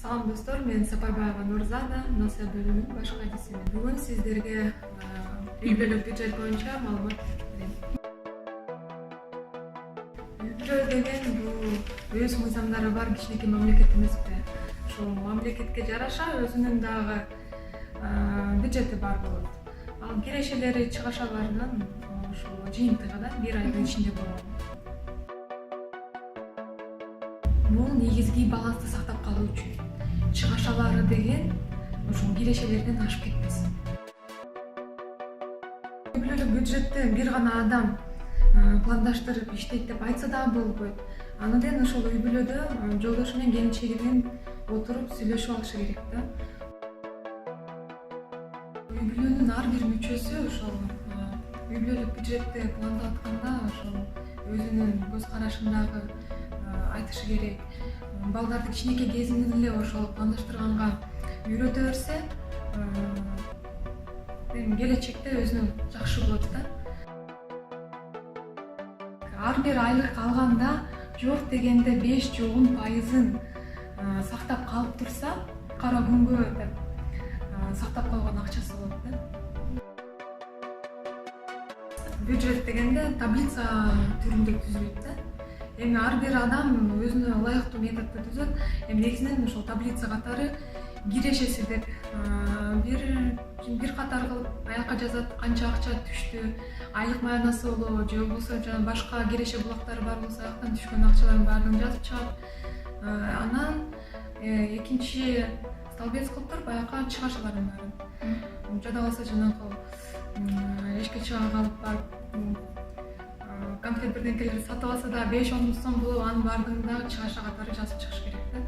Салам достор, мен Сапарбаева Нурзада, НОСЕ бөлүмүнүн баш кадисимин. Бүгүн сиздерге үй бүлөлүк бюджет боюнча маалымат берем. Үй бүлө деген бул өз мыйзамдары бар кичинекей мамлекет эмеспи? Ошол мамлекетке жараша өзүнүн дагы бюджети бар болот. Ал кирешелери, чыгашаларынын ошол жыйынтыгы да бир айдын ичинде болот. Бул негизги балансты сактап калуу үчүн. Чыгашалары деген ошол кирешелерден ашып кетпесин. Үй бүлөлүк бюджетти бир гана адам пландаштырып иштейт деп айтса дагы болбойт. Анын ошол үй бүлөдө жолдошу менен келинчеги менен отуруп сүйлөшүп алышы керек да. Үй бүлөнүн ар бир мүчөсү ошол үй бүлөлүк бюджетти пландап атканда ошол өзүнүн көз карашын дагы айтышы керек. Балдарды кичинекей кезинен эле ошол пландаштырганга үйрөтө берсе, келечекте өзүнө жакшы болот да. Ар бир айлык алганда жок дегенде 5-10% сактап калып турса, кара күнгө деп сактап койгон акчасы болот да. Бюджет дегенде таблица түрүндө түзүлөт да. Эми ар бир адам өзүнө ылайыктуу методду түзөт. Эми негизинен ошол таблица катары кирешеси деп бир катар кылып аякка жазат, канча акча түштү, айлык маянасы болобу же болбосо жана башка киреше булактары бар болсо аяктан түшкөн акчалардын баардыгын жазып чыгат. Анан экинчи столбец кылып туруп аякка чыгашалардын баарын. Жада калса жанагы эшикке чыга калып барып конфет бирдеңкелерди сатып алса да 5-10 сом болуп, анын баардыгын дагы чыгаша катары жазып чыгыш керек да.